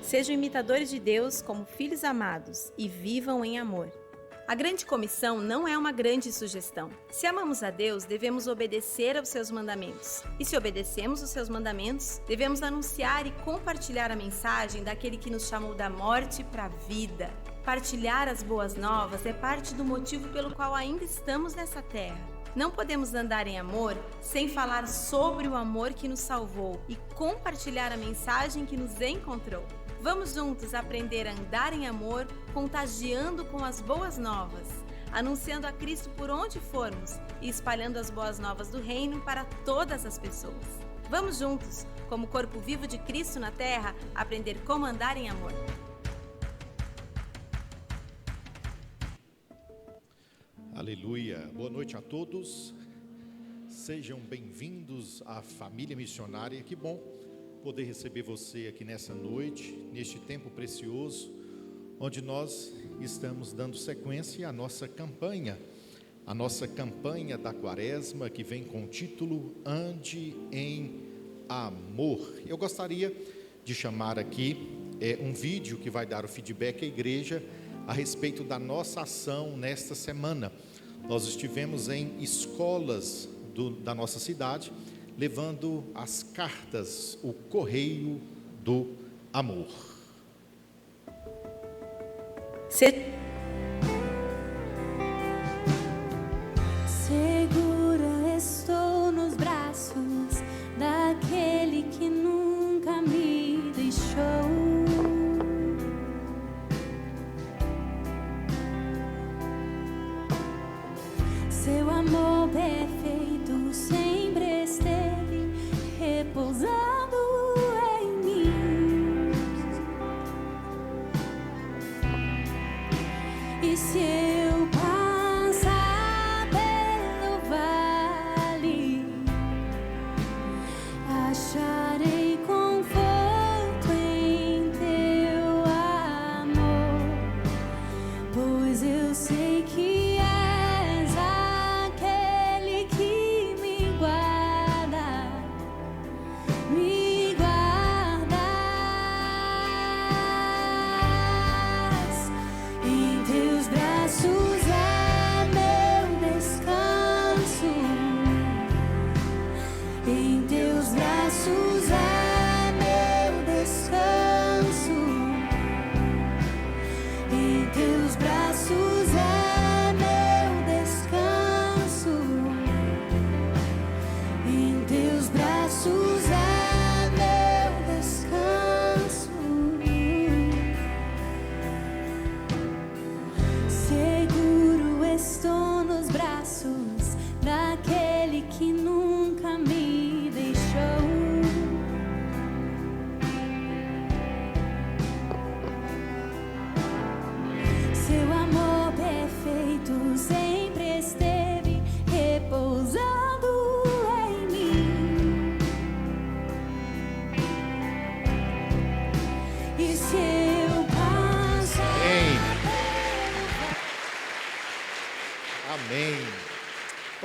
Sejam imitadores de Deus como filhos amados e vivam em amor. A grande comissão não é uma grande sugestão. Se amamos a Deus, devemos obedecer aos seus mandamentos. E se obedecemos os seus mandamentos, devemos anunciar e compartilhar a mensagem daquele que nos chamou da morte para a vida. Partilhar as boas novas é parte do motivo pelo qual ainda estamos nessa terra. Não podemos andar em amor sem falar sobre o amor que nos salvou e compartilhar a mensagem que nos encontrou. Vamos juntos aprender a andar em amor, contagiando com as boas novas, anunciando a Cristo por onde formos e espalhando as boas novas do reino para todas as pessoas. Vamos juntos, como corpo vivo de Cristo na terra, aprender como andar em amor. Aleluia! Boa noite a todos, sejam bem-vindos à família missionária. Que bom poder receber você aqui nessa noite, neste tempo precioso, onde nós estamos dando sequência à nossa campanha da Quaresma, que vem com o título Ande em Amor. Eu gostaria de chamar aqui um vídeo que vai dar o feedback à igreja a respeito da nossa ação nesta semana. Nós estivemos em escolas da nossa cidade, levando as cartas, o correio do amor. Segura estou nos braços daquele que nunca me deixou. Seu amor perfeito sempre esteve repousando em mim. E se eu passar pelo vale, acharei conforto em teu amor, pois eu sei que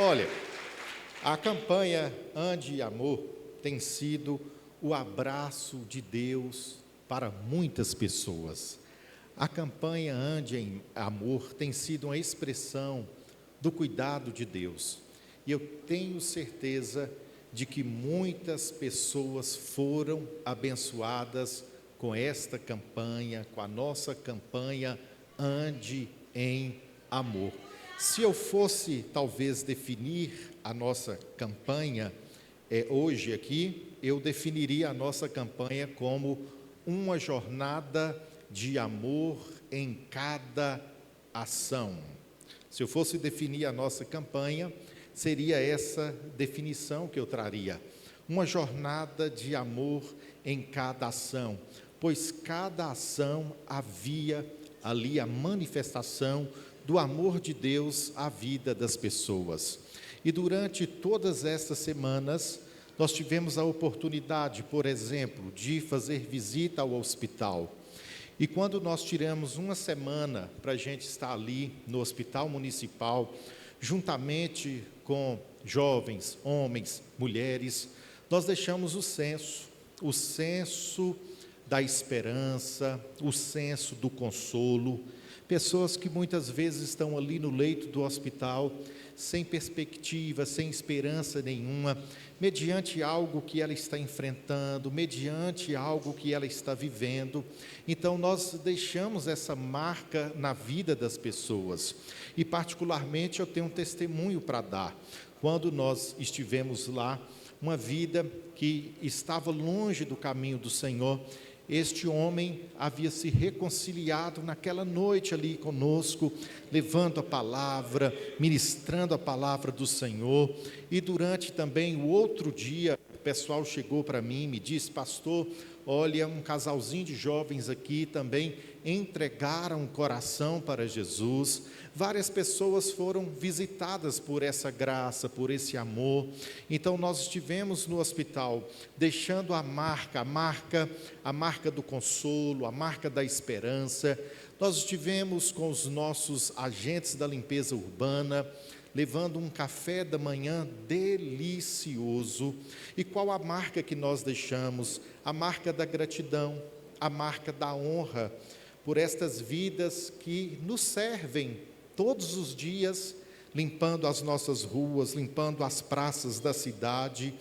Olha, a campanha Ande em Amor tem sido o abraço de Deus para muitas pessoas. A campanha Ande em Amor tem sido uma expressão do cuidado de Deus. E eu tenho certeza de que muitas pessoas foram abençoadas com esta campanha, com a nossa campanha Ande em Amor. Se eu fosse, talvez, definir a nossa campanha hoje aqui, eu definiria a nossa campanha como uma jornada de amor em cada ação. Se eu fosse definir a nossa campanha, seria essa definição que eu traria. Uma jornada de amor em cada ação, pois cada ação havia ali a manifestação do amor de Deus à vida das pessoas. E durante todas estas semanas, nós tivemos a oportunidade, por exemplo, de fazer visita ao hospital. E quando nós tiramos uma semana para a gente estar ali no hospital municipal, juntamente com jovens, homens, mulheres, nós deixamos o censo da esperança, o senso do consolo. Pessoas que muitas vezes estão ali no leito do hospital, sem perspectiva, sem esperança nenhuma, mediante algo que ela está enfrentando, mediante algo que ela está vivendo. Então nós deixamos essa marca na vida das pessoas. E particularmente eu tenho um testemunho para dar. Quando nós estivemos lá, uma vida que estava longe do caminho do Senhor, este homem havia se reconciliado naquela noite ali conosco, levando a palavra, ministrando a palavra do Senhor. E durante também o outro dia, o pessoal chegou para mim e me disse: pastor, olha, um casalzinho de jovens aqui também entregaram o coração para Jesus. Várias pessoas foram visitadas por essa graça, por esse amor. Então nós estivemos no hospital, deixando a marca do consolo, a marca da esperança. Nós estivemos com os nossos agentes da limpeza urbana, levando um café da manhã delicioso. E qual a marca que nós deixamos? A marca da gratidão, a marca da honra, por estas vidas que nos servem todos os dias, limpando as nossas ruas, limpando as praças da cidade,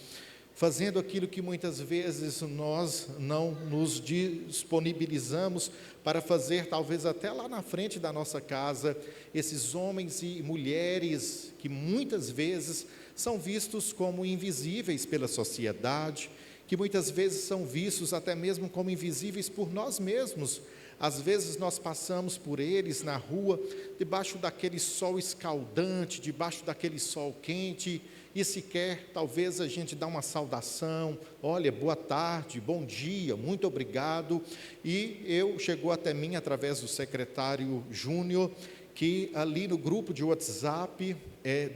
fazendo aquilo que muitas vezes nós não nos disponibilizamos para fazer, talvez até lá na frente da nossa casa. Esses homens e mulheres que muitas vezes são vistos como invisíveis pela sociedade, que muitas vezes são vistos até mesmo como invisíveis por nós mesmos. Às vezes nós passamos por eles na rua, debaixo daquele sol escaldante, debaixo daquele sol quente, e sequer talvez a gente dá uma saudação: olha, boa tarde, bom dia, muito obrigado. E chegou até mim, através do secretário Júnior, que ali no grupo de WhatsApp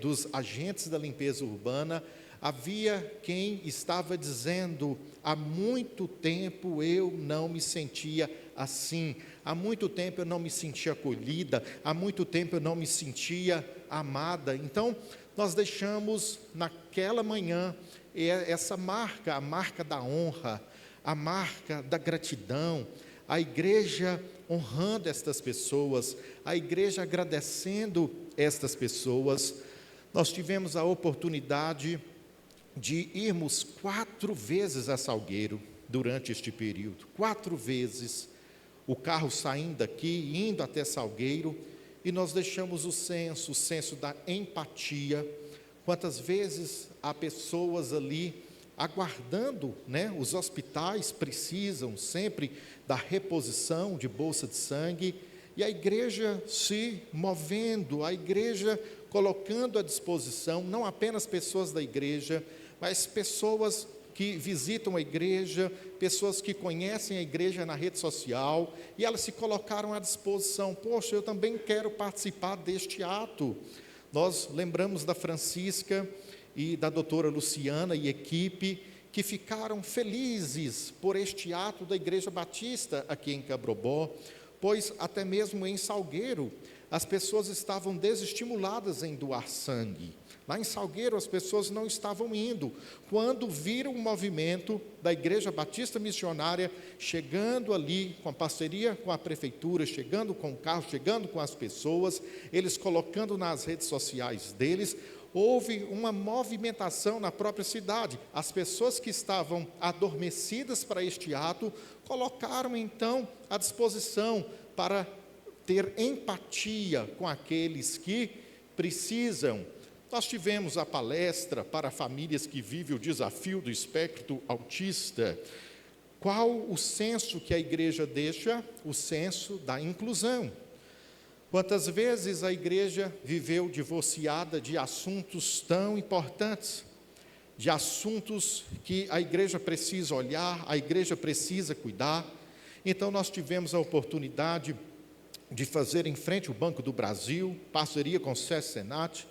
dos agentes da limpeza urbana, havia quem estava dizendo: há muito tempo eu não me sentia assim, há muito tempo eu não me sentia acolhida, há muito tempo eu não me sentia amada. Então, nós deixamos naquela manhã essa marca, a marca da honra, a marca da gratidão, a igreja honrando estas pessoas, a igreja agradecendo estas pessoas. Nós tivemos a oportunidade de irmos 4 vezes a Salgueiro durante este período, 4 vezes, o carro saindo daqui, indo até Salgueiro, e nós deixamos o senso da empatia. Quantas vezes há pessoas ali aguardando, né? Os hospitais precisam sempre da reposição de bolsa de sangue, e a igreja se movendo, a igreja colocando à disposição, não apenas pessoas da igreja, mas pessoas que visitam a igreja, pessoas que conhecem a igreja na rede social, e elas se colocaram à disposição. Poxa, eu também quero participar deste ato. Nós lembramos da Francisca e da doutora Luciana e equipe, que ficaram felizes por este ato da Igreja Batista aqui em Cabrobó, pois até mesmo em Salgueiro, as pessoas estavam desestimuladas em doar sangue. Lá em Salgueiro as pessoas não estavam indo. Quando viram o movimento da Igreja Batista Missionária chegando ali com a parceria com a prefeitura, chegando com o carro, chegando com as pessoas, eles colocando nas redes sociais deles, houve uma movimentação na própria cidade. As pessoas que estavam adormecidas para este ato colocaram então à disposição para ter empatia com aqueles que precisam. Nós tivemos a palestra para famílias que vivem o desafio do espectro autista. Qual o senso que a igreja deixa? O senso da inclusão. Quantas vezes a igreja viveu divorciada de assuntos tão importantes, de assuntos que a igreja precisa olhar, a igreja precisa cuidar. Então nós tivemos a oportunidade de fazer em frente ao Banco do Brasil, parceria com o SESC Senat.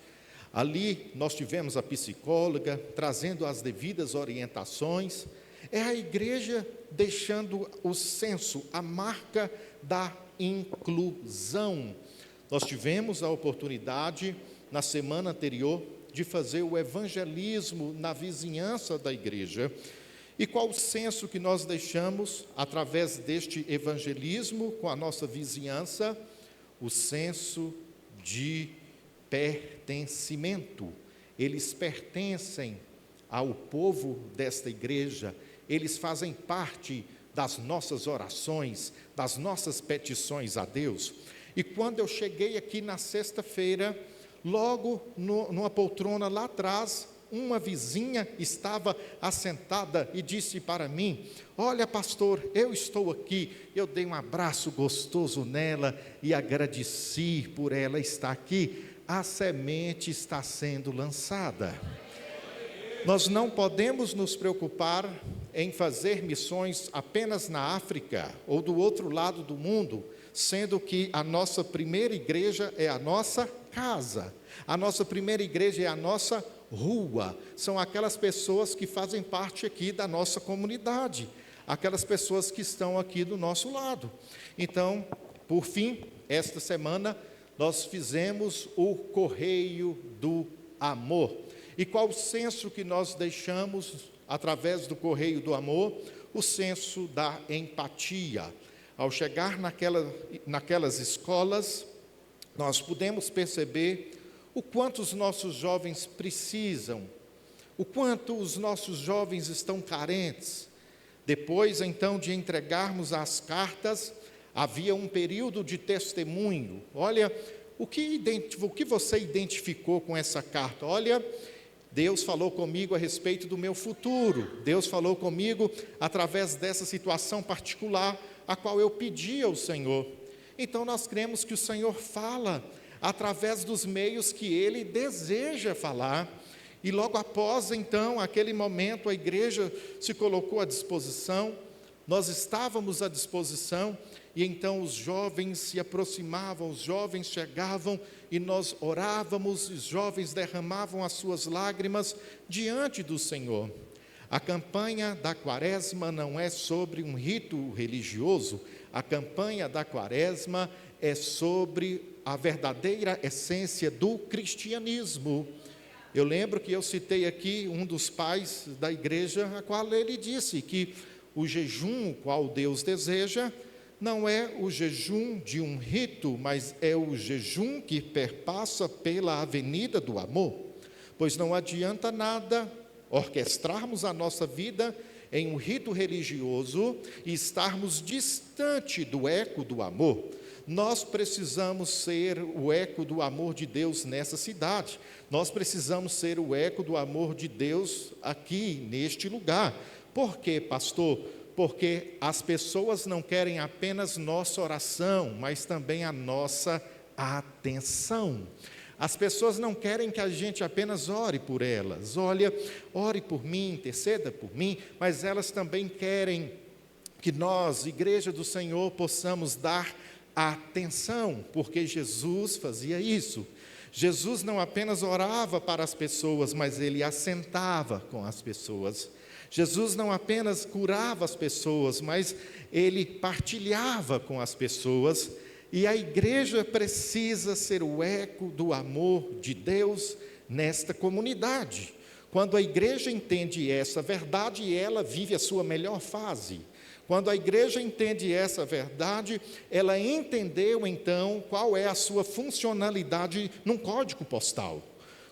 Ali nós tivemos a psicóloga trazendo as devidas orientações. É a igreja deixando o senso, a marca da inclusão. Nós tivemos a oportunidade, na semana anterior, de fazer o evangelismo na vizinhança da igreja. E qual o senso que nós deixamos através deste evangelismo com a nossa vizinhança? O senso de pertencimento. Eles pertencem ao povo desta igreja, eles fazem parte das nossas orações, das nossas petições a Deus. E quando eu cheguei aqui na sexta-feira, logo numa poltrona lá atrás, uma vizinha estava assentada e disse para mim: olha, pastor, eu estou aqui. Eu dei um abraço gostoso nela e agradeci por ela estar aqui. A semente está sendo lançada. Nós não podemos nos preocupar em fazer missões apenas na África ou do outro lado do mundo, sendo que a nossa primeira igreja é a nossa casa, a nossa primeira igreja é a nossa rua, são aquelas pessoas que fazem parte aqui da nossa comunidade, aquelas pessoas que estão aqui do nosso lado. Então, por fim, esta semana nós fizemos o Correio do Amor. E qual o senso que nós deixamos através do Correio do Amor? O senso da empatia. Ao chegar naquelas escolas, nós pudemos perceber o quanto os nossos jovens precisam, o quanto os nossos jovens estão carentes. Depois, então, de entregarmos as cartas, havia um período de testemunho. Olha, o que você identificou com essa carta? Olha, Deus falou comigo a respeito do meu futuro. Deus falou comigo através dessa situação particular, a qual eu pedi ao Senhor. Então, nós cremos que o Senhor fala através dos meios que Ele deseja falar. E logo após, então, aquele momento, a igreja se colocou à disposição, nós estávamos à disposição, e então os jovens se aproximavam, os jovens chegavam, e nós orávamos, os jovens derramavam as suas lágrimas diante do Senhor. A campanha da Quaresma não é sobre um rito religioso, a campanha da Quaresma é sobre a verdadeira essência do cristianismo. Eu lembro que eu citei aqui um dos pais da igreja, a qual ele disse que o jejum qual Deus deseja não é o jejum de um rito, mas é o jejum que perpassa pela avenida do amor. Pois não adianta nada orquestrarmos a nossa vida em um rito religioso e estarmos distante do eco do amor. Nós precisamos ser o eco do amor de Deus nessa cidade. Nós precisamos ser o eco do amor de Deus aqui, neste lugar. Por quê, pastor? Porque as pessoas não querem apenas nossa oração, mas também a nossa atenção. As pessoas não querem que a gente apenas ore por elas. Olha, ore por mim, interceda por mim, mas elas também querem que nós, Igreja do Senhor, possamos dar atenção, porque Jesus fazia isso. Jesus não apenas orava para as pessoas, mas Ele assentava com as pessoas. Jesus não apenas curava as pessoas, mas Ele partilhava com as pessoas. E a igreja precisa ser o eco do amor de Deus nesta comunidade. Quando a igreja entende essa verdade, ela vive a sua melhor fase. Quando a igreja entende essa verdade, ela entendeu então qual é a sua funcionalidade num código postal.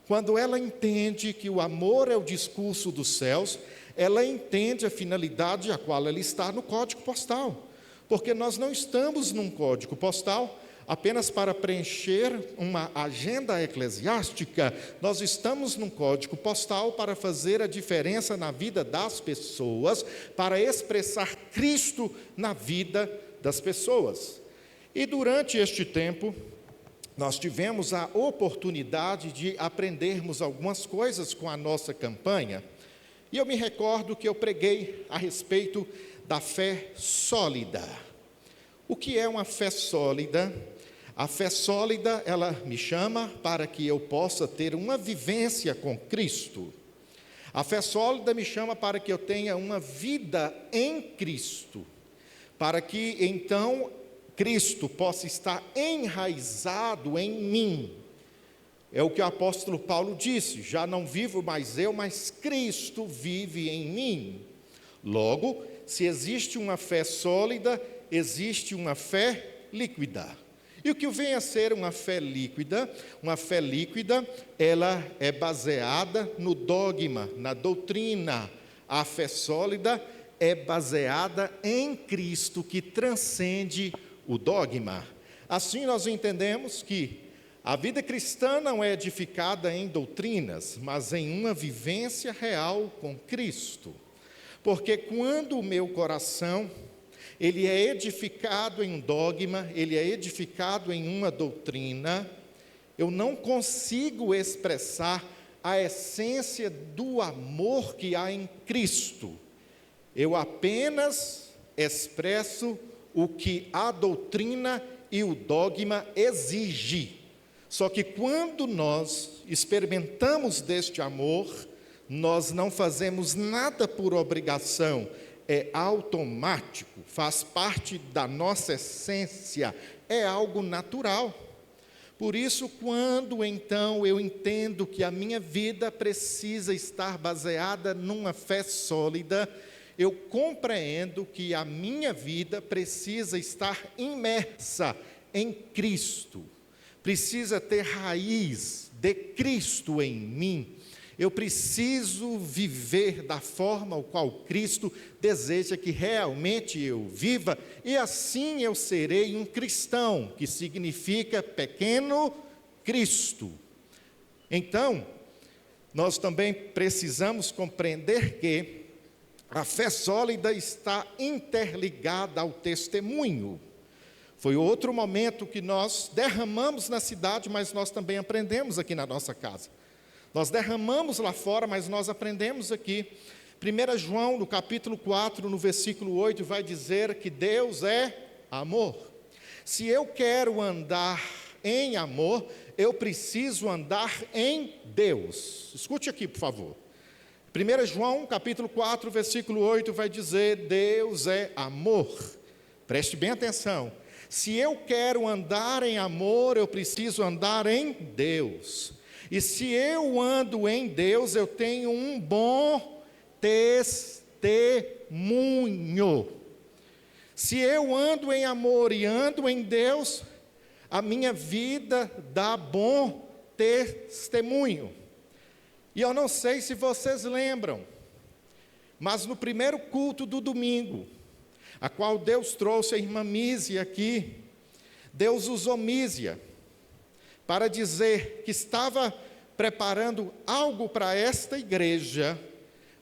Quando ela entende que o amor é o discurso dos céus, ela entende a finalidade a qual ela está no código postal. Porque nós não estamos num código postal apenas para preencher uma agenda eclesiástica, nós estamos num código postal para fazer a diferença na vida das pessoas, para expressar Cristo na vida das pessoas. E durante este tempo, nós tivemos a oportunidade de aprendermos algumas coisas com a nossa campanha. E eu me recordo que eu preguei a respeito da fé sólida. O que é uma fé sólida? A fé sólida, ela me chama para que eu possa ter uma vivência com Cristo. A fé sólida me chama para que eu tenha uma vida em Cristo, para que então Cristo possa estar enraizado em mim. É o que o apóstolo Paulo disse: já não vivo mais eu, mas Cristo vive em mim. Logo, se existe uma fé sólida, existe uma fé líquida. E o que vem a ser uma fé líquida? Uma fé líquida, ela é baseada no dogma, na doutrina. A fé sólida é baseada em Cristo, que transcende o dogma. Assim nós entendemos que a vida cristã não é edificada em doutrinas, mas em uma vivência real com Cristo. Porque quando o meu coração, ele é edificado em um dogma, ele é edificado em uma doutrina, eu não consigo expressar a essência do amor que há em Cristo. Eu apenas expresso o que a doutrina e o dogma exigem. Só que quando nós experimentamos deste amor, nós não fazemos nada por obrigação, é automático, faz parte da nossa essência, é algo natural. Por isso, quando então eu entendo que a minha vida precisa estar baseada numa fé sólida, eu compreendo que a minha vida precisa estar imersa em Cristo, precisa ter raiz de Cristo em mim. Eu preciso viver da forma o qual Cristo deseja que realmente eu viva, e assim eu serei um cristão, que significa pequeno Cristo. Então, nós também precisamos compreender que a fé sólida está interligada ao testemunho. Foi outro momento que nós derramamos na cidade, mas nós também aprendemos aqui na nossa casa. Nós derramamos lá fora, mas nós aprendemos aqui. 1 João, no capítulo 4, no versículo 8, vai dizer que Deus é amor. Se eu quero andar em amor, eu preciso andar em Deus. Escute aqui, por favor. 1 João, capítulo 4, versículo 8, vai dizer: Deus é amor. Preste bem atenção. Se eu quero andar em amor, eu preciso andar em Deus. E se eu ando em Deus, eu tenho um bom testemunho. Se eu ando em amor e ando em Deus, a minha vida dá bom testemunho. E eu não sei se vocês lembram, mas no primeiro culto do domingo, a qual Deus trouxe a irmã Mísia aqui, Deus usou Mísia para dizer que estava preparando algo para esta igreja,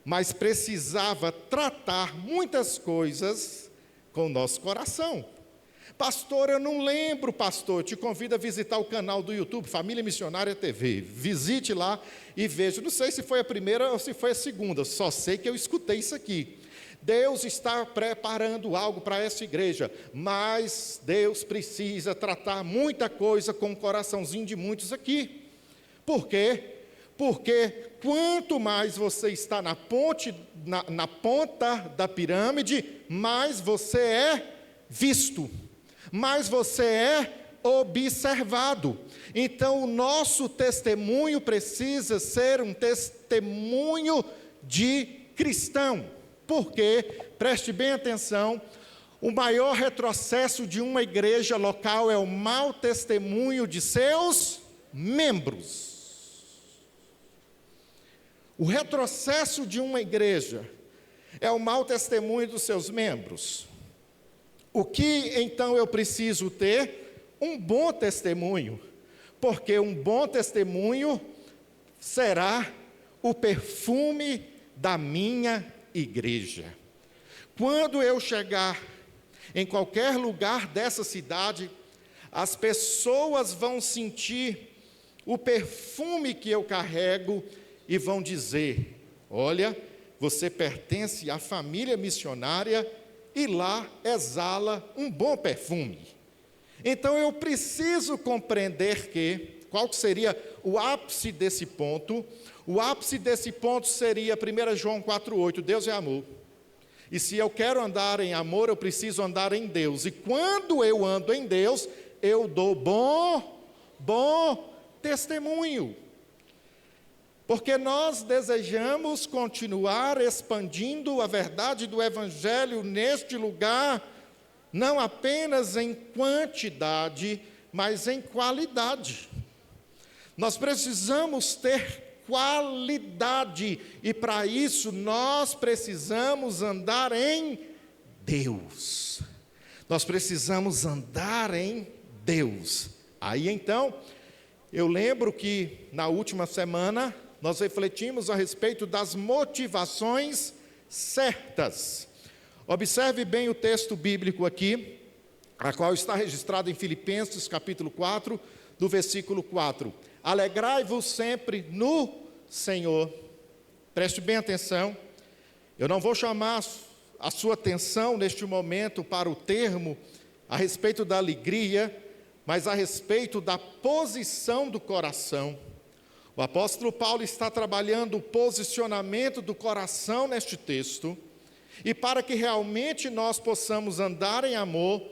mas precisava tratar muitas coisas com o nosso coração. Pastor, eu não lembro, pastor, te convido a visitar o canal do YouTube, Família Missionária TV, visite lá e veja, não sei se foi a primeira ou se foi a segunda, só sei que eu escutei isso aqui. Deus está preparando algo para essa igreja, mas Deus precisa tratar muita coisa com o coraçãozinho de muitos aqui. Por quê? Porque quanto mais você está na ponta da pirâmide, mais você é visto, mais você é observado. Então, o nosso testemunho precisa ser um testemunho de cristão. Porque, preste bem atenção, o maior retrocesso de uma igreja local é o mau testemunho de seus membros. O retrocesso de uma igreja é o mau testemunho dos seus membros. O que então eu preciso ter? Um bom testemunho, porque um bom testemunho será o perfume da minha igreja. Quando eu chegar em qualquer lugar dessa cidade, as pessoas vão sentir o perfume que eu carrego e vão dizer: olha, você pertence à família missionária e lá exala um bom perfume. Então eu preciso compreender qual seria o ápice desse ponto? O ápice desse ponto seria 1 João 4,8, Deus é amor. E se eu quero andar em amor, eu preciso andar em Deus. E quando eu ando em Deus, eu dou bom testemunho. porque nós desejamos continuar expandindo a verdade do Evangelho neste lugar, não apenas em quantidade, mas em qualidade. Nós precisamos ter qualidade, e para isso nós precisamos andar em Deus. Nós precisamos andar em Deus. Aí então, eu lembro que na última semana nós refletimos a respeito das motivações certas. Observe bem o texto bíblico aqui, a qual está registrado em Filipenses capítulo 4, do versículo 4. Alegrai-vos sempre no Senhor. Preste bem atenção. Eu não vou chamar a sua atenção neste momento para o termo a respeito da alegria, mas a respeito da posição do coração. O apóstolo Paulo está trabalhando o posicionamento do coração neste texto, e para que realmente nós possamos andar em amor,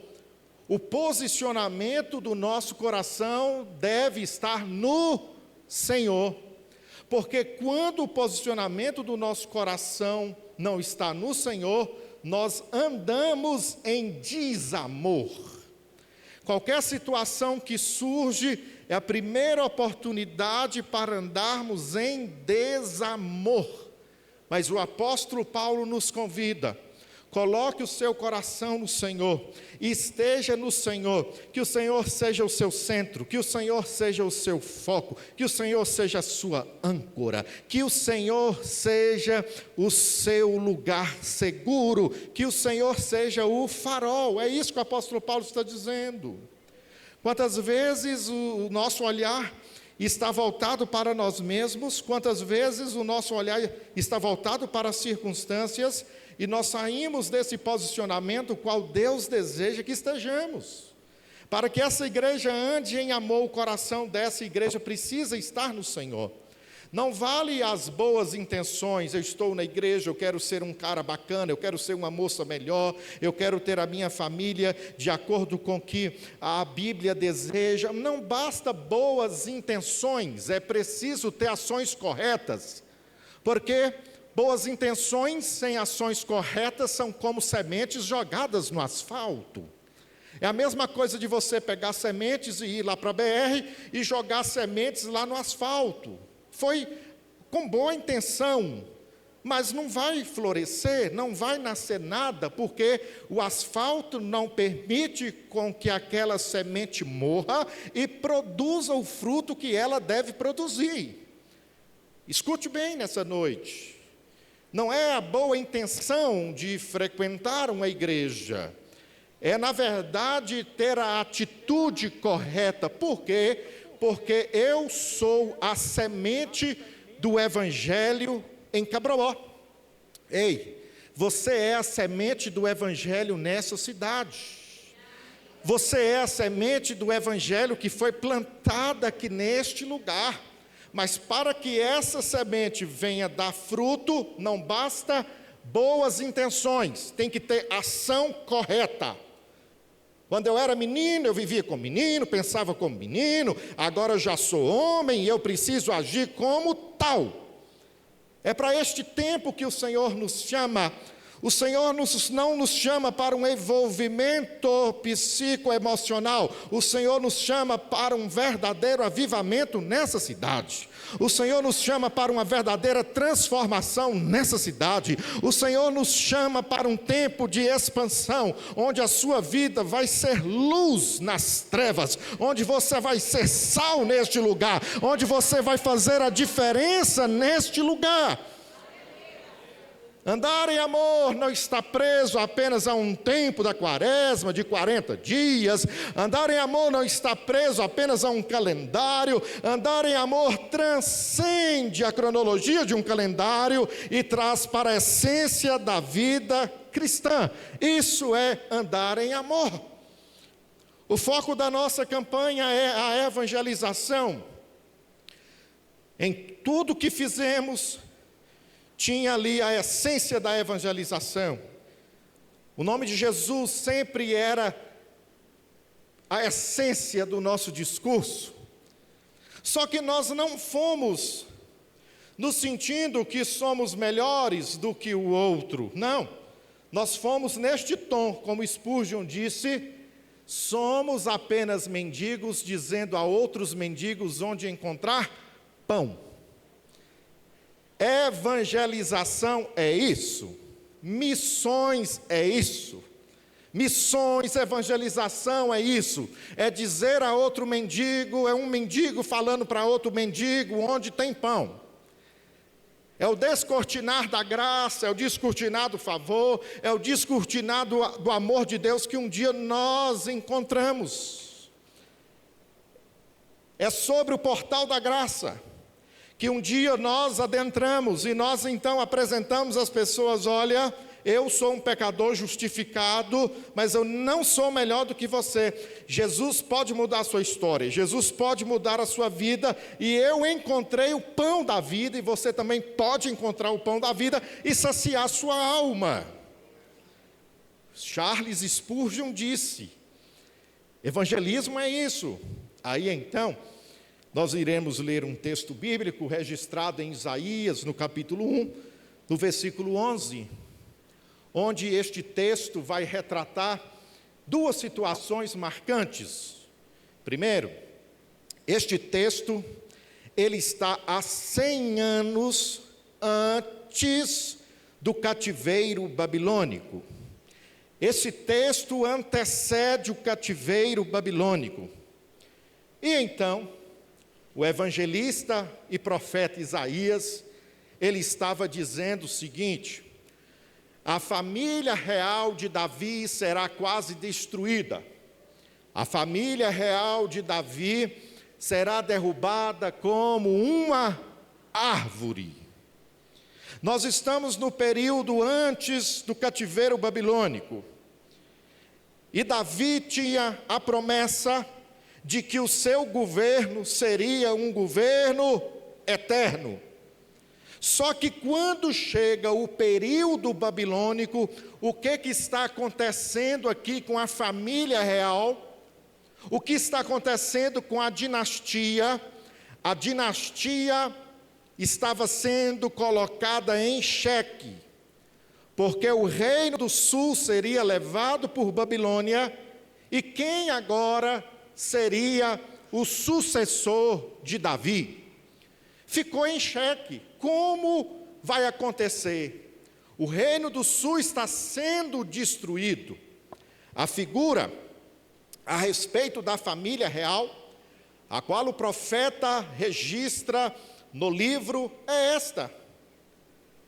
o posicionamento do nosso coração deve estar no Senhor, porque quando o posicionamento do nosso coração não está no Senhor, nós andamos em desamor. Qualquer situação que surge é a primeira oportunidade para andarmos em desamor. Mas o apóstolo Paulo nos convida: coloque o seu coração no Senhor, e esteja no Senhor, que o Senhor seja o seu centro, que o Senhor seja o seu foco, que o Senhor seja a sua âncora, que o Senhor seja o seu lugar seguro, que o Senhor seja o farol. É isso que o apóstolo Paulo está dizendo. Quantas vezes o nosso olhar está voltado para nós mesmos, quantas vezes o nosso olhar está voltado para as circunstâncias, e nós saímos desse posicionamento qual Deus deseja que estejamos. Para que essa igreja ande em amor, o coração dessa igreja precisa estar no Senhor. Não vale as boas intenções: eu estou na igreja, eu quero ser um cara bacana, eu quero ser uma moça melhor, eu quero ter a minha família de acordo com o que a Bíblia deseja. Não basta boas intenções, é preciso ter ações corretas, porque boas intenções sem ações corretas são como sementes jogadas no asfalto. É a mesma coisa de você pegar sementes e ir lá para a BR e jogar sementes lá no asfalto. Foi com boa intenção, mas não vai florescer, não vai nascer nada, porque o asfalto não permite com que aquela semente morra e produza o fruto que ela deve produzir. Escute bem nessa noite. Não é a boa intenção de frequentar uma igreja, é na verdade ter a atitude correta. Por quê? Porque eu sou a semente do Evangelho em Cabroó. Ei, você é a semente do Evangelho nessa cidade. Você é a semente do Evangelho que foi plantada aqui neste lugar. Mas para que essa semente venha dar fruto, não basta boas intenções, tem que ter ação correta. Quando eu era menino, eu vivia como menino, pensava como menino. Agora eu já sou homem e eu preciso agir como tal. É para este tempo que o Senhor nos chama. O Senhor não nos chama para um envolvimento psicoemocional. O Senhor nos chama para um verdadeiro avivamento nessa cidade. O Senhor nos chama para uma verdadeira transformação nessa cidade. O Senhor nos chama para um tempo de expansão, onde a sua vida vai ser luz nas trevas, onde você vai ser sal neste lugar, onde você vai fazer a diferença neste lugar. Andar em amor não está preso apenas a um tempo da quaresma de 40 dias. Andar em amor não está preso apenas a um calendário. Andar em amor transcende a cronologia de um calendário e traz para a essência da vida cristã. Isso é andar em amor. O foco da nossa campanha é a evangelização. Em tudo que fizemos, tinha ali a essência da evangelização. O nome de Jesus sempre era a essência do nosso discurso. Só que nós não fomos nos sentindo que somos melhores do que o outro. Não, nós fomos neste tom, como Spurgeon disse, somos apenas mendigos, dizendo a outros mendigos onde encontrar pão. Evangelização é isso, missões é isso. Missões, evangelização é isso, é dizer a outro mendigo, é um mendigo falando para outro mendigo onde tem pão. É o descortinar da graça, é o descortinar do favor, é o descortinar do amor de Deus que um dia nós encontramos. É sobre o portal da graça, que um dia nós adentramos e nós então apresentamos às pessoas, olha, eu sou um pecador justificado, mas eu não sou melhor do que você. Jesus pode mudar a sua história, Jesus pode mudar a sua vida, e eu encontrei o pão da vida, e você também pode encontrar o pão da vida e saciar a sua alma. Charles Spurgeon disse, evangelismo é isso. Aí então, nós iremos ler um texto bíblico registrado em Isaías, no capítulo 1, no versículo 11, onde este texto vai retratar duas situações marcantes. Primeiro, este texto, ele está há 100 anos antes do cativeiro babilônico. Esse texto antecede o cativeiro babilônico. E então, o evangelista e profeta Isaías, ele estava dizendo o seguinte: a família real de Davi será quase destruída. A família real de Davi será derrubada como uma árvore. Nós estamos no período antes do cativeiro babilônico. E Davi tinha a promessa de que o seu governo seria um governo eterno. Só que quando chega o período babilônico, o que está acontecendo aqui com a família real? O que está acontecendo com a dinastia? A dinastia estava sendo colocada em xeque, porque o reino do sul seria levado por Babilônia, e quem agora seria o sucessor de Davi? Ficou em xeque. Como vai acontecer? O reino do sul está sendo destruído. A figura a respeito da família real, a qual o profeta registra no livro, é esta: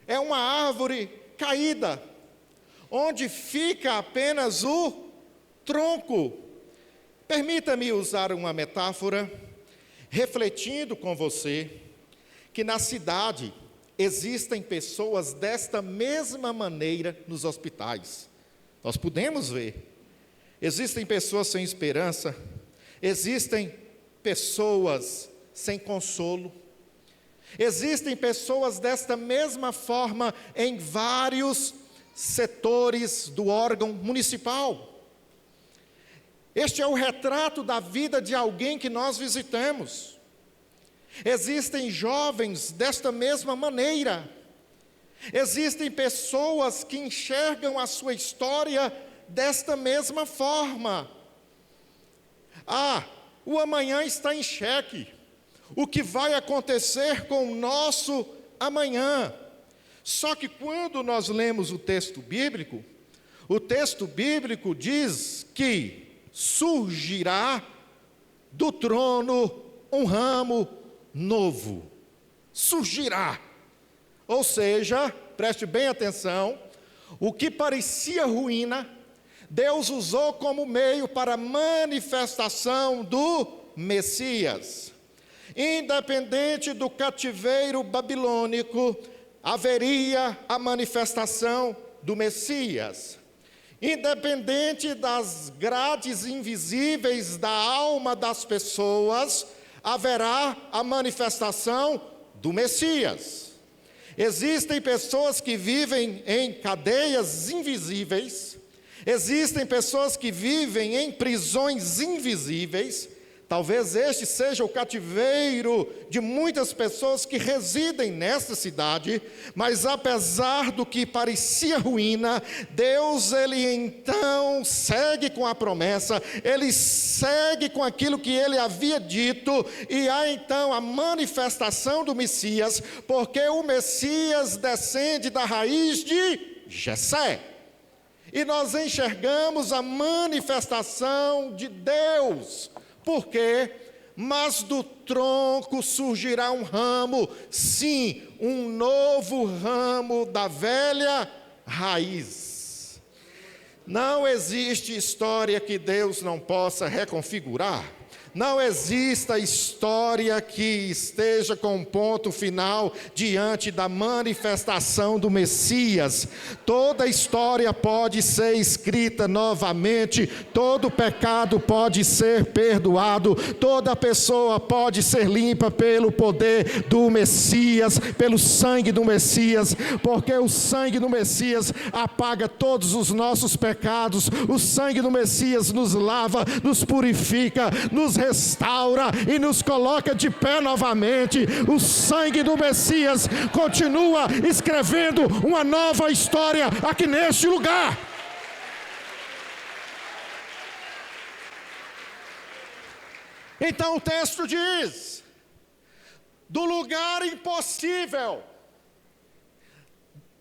é uma árvore caída, onde fica apenas o tronco. Permita-me usar uma metáfora, refletindo com você, que na cidade existem pessoas desta mesma maneira nos hospitais. Nós podemos ver. Existem pessoas sem esperança, existem pessoas sem consolo, existem pessoas desta mesma forma em vários setores do órgão municipal. Este é o retrato da vida de alguém que nós visitamos. Existem jovens desta mesma maneira. Existem pessoas que enxergam a sua história desta mesma forma. O amanhã está em xeque. O que vai acontecer com o nosso amanhã? Só que quando nós lemos o texto bíblico diz que surgirá do trono um ramo novo. Surgirá. Ou seja, preste bem atenção, o que parecia ruína, Deus usou como meio para a manifestação do Messias. Independente do cativeiro babilônico, haveria a manifestação do Messias. Independente das grades invisíveis da alma das pessoas, haverá a manifestação do Messias. Existem pessoas que vivem em cadeias invisíveis, existem pessoas que vivem em prisões invisíveis, Talvez este seja o cativeiro de muitas pessoas que residem nesta cidade, mas apesar do que parecia ruína, Deus, Ele então segue com a promessa, Ele segue com aquilo que Ele havia dito, e há então a manifestação do Messias, porque o Messias descende da raiz de Jessé. E nós enxergamos a manifestação de Deus. Por quê? Mas do tronco surgirá um ramo, sim, um novo ramo da velha raiz. Não existe história que Deus não possa reconfigurar. Não exista história que esteja com um ponto final diante da manifestação do Messias. Toda história pode ser escrita novamente, todo pecado pode ser perdoado, toda pessoa pode ser limpa pelo poder do Messias, pelo sangue do Messias, porque o sangue do Messias apaga todos os nossos pecados, o sangue do Messias nos lava, nos purifica, nos restaura e nos coloca de pé novamente. O sangue do Messias continua escrevendo uma nova história aqui neste lugar. Então o texto diz: do lugar impossível,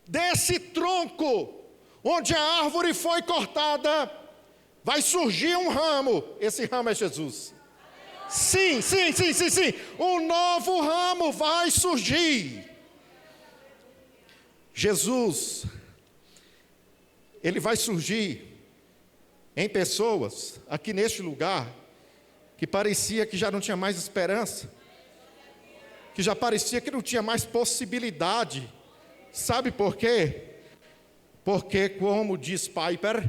desse tronco onde a árvore foi cortada, vai surgir um ramo. Esse ramo é Jesus. Sim. Um novo ramo vai surgir. Jesus, Ele vai surgir em pessoas aqui neste lugar que parecia que já não tinha mais esperança, que já parecia que não tinha mais possibilidade. Sabe por quê? Porque, como diz Piper,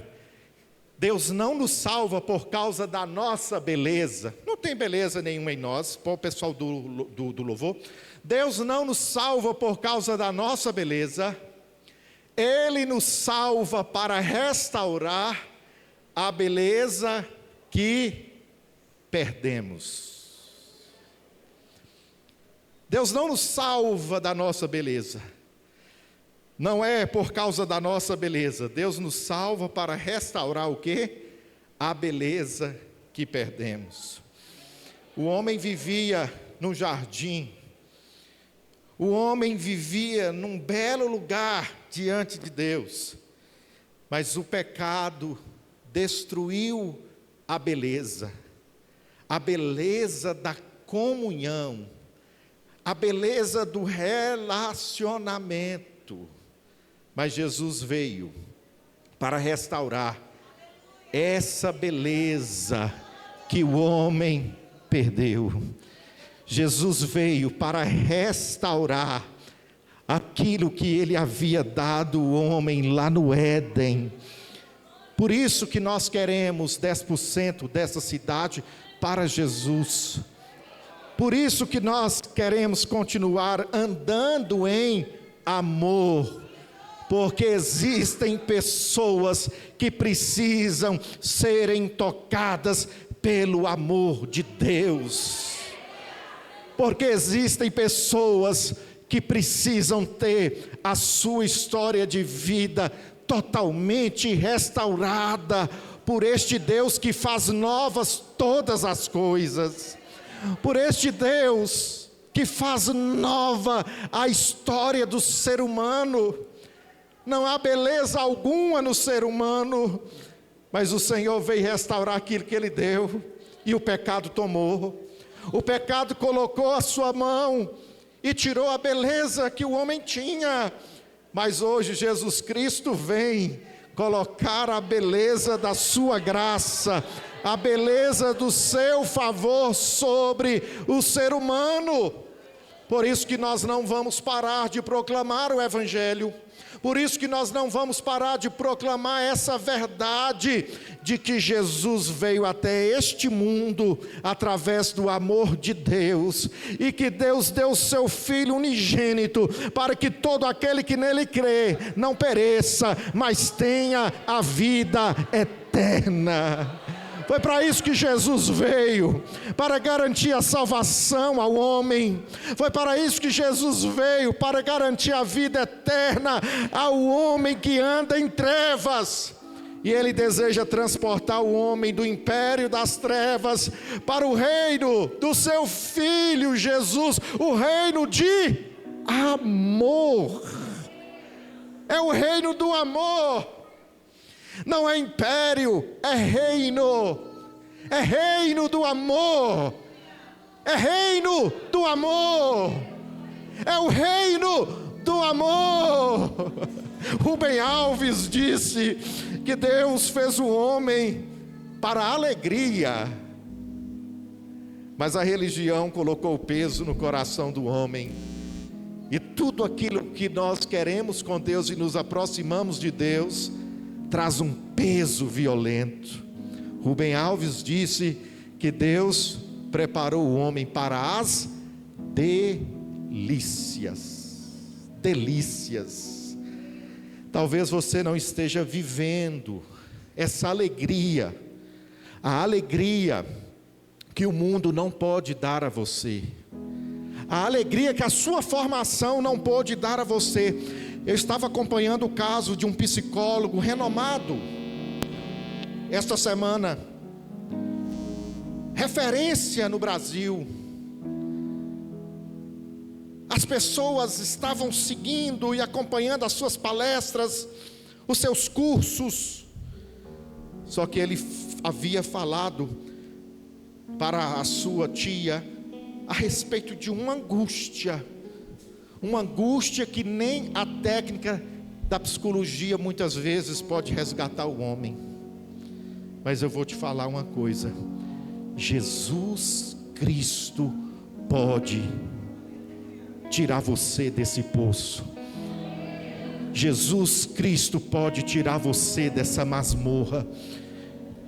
Deus não nos salva por causa da nossa beleza. Não tem beleza nenhuma em nós, para o pessoal do louvor. Deus não nos salva por causa da nossa beleza. Ele nos salva para restaurar a beleza que perdemos. Deus não nos salva da nossa beleza. Não é por causa da nossa beleza. Deus nos salva para restaurar o quê? A beleza que perdemos. O homem vivia num jardim. O homem vivia num belo lugar diante de Deus. Mas o pecado destruiu a beleza da comunhão, a beleza do relacionamento. Mas Jesus veio para restaurar essa beleza que o homem perdeu. Jesus veio para restaurar aquilo que Ele havia dado ao homem lá no Éden. Por isso que nós queremos 10% dessa cidade para Jesus. Por isso que nós queremos continuar andando em amor. Porque existem pessoas que precisam serem tocadas pelo amor de Deus. Porque existem pessoas que precisam ter a sua história de vida totalmente restaurada por este Deus que faz novas todas as coisas. Por este Deus que faz nova a história do ser humano. Não há beleza alguma no ser humano, mas o Senhor veio restaurar aquilo que Ele deu, e o pecado tomou. O pecado colocou a sua mão e tirou a beleza que o homem tinha. Mas hoje Jesus Cristo vem colocar a beleza da sua graça, a beleza do seu favor sobre o ser humano. Por isso que nós não vamos parar de proclamar o Evangelho. Por isso que nós não vamos parar de proclamar essa verdade de que Jesus veio até este mundo através do amor de Deus, e que Deus deu o seu Filho unigênito para que todo aquele que nele crê não pereça, mas tenha a vida eterna. Foi para isso que Jesus veio, para garantir a salvação ao homem. Foi para isso que Jesus veio, para garantir a vida eterna ao homem que anda em trevas. E Ele deseja transportar o homem do império das trevas para o reino do seu Filho Jesus, o reino de amor. É o reino do amor. Não é império, é reino. É reino do amor. É reino do amor. É o reino do amor. Rubem Alves disse que Deus fez o homem para a alegria, mas a religião colocou o peso no coração do homem. E tudo aquilo que nós queremos com Deus e nos aproximamos de Deus traz um peso violento. Rubem Alves disse que Deus preparou o homem para as delícias. Delícias. Talvez você não esteja vivendo essa alegria, a alegria que o mundo não pode dar a você, a alegria que a sua formação não pôde dar a você. Eu estava acompanhando o caso de um psicólogo renomado esta semana, referência no Brasil. As pessoas estavam seguindo e acompanhando as suas palestras, os seus cursos. Só que ele havia falado para a sua tia a respeito de uma angústia que nem a técnica da psicologia muitas vezes pode resgatar o homem. Mas eu vou te falar uma coisa: Jesus Cristo pode tirar você desse poço. Jesus Cristo pode tirar você dessa masmorra.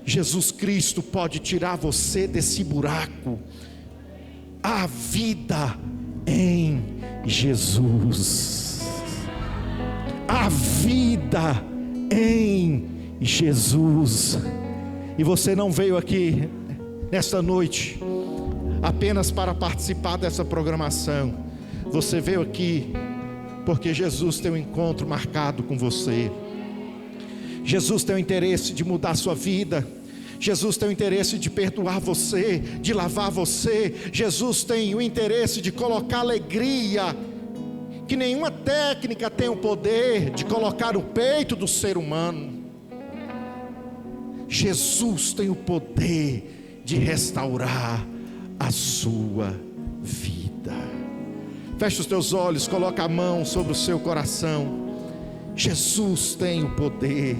Jesus Cristo pode tirar você desse buraco. A vida em Jesus. A vida em Jesus. E você não veio aqui nesta noite apenas para participar dessa programação. Você veio aqui porque Jesus tem um encontro marcado com você. Jesus tem o interesse de mudar a sua vida. Jesus tem o interesse de perdoar você, de lavar você. Jesus tem o interesse de colocar alegria, que nenhuma técnica tem o poder de colocar no peito do ser humano. Jesus tem o poder de restaurar a sua vida. Feche os teus olhos, coloca a mão sobre o seu coração. Jesus tem o poder.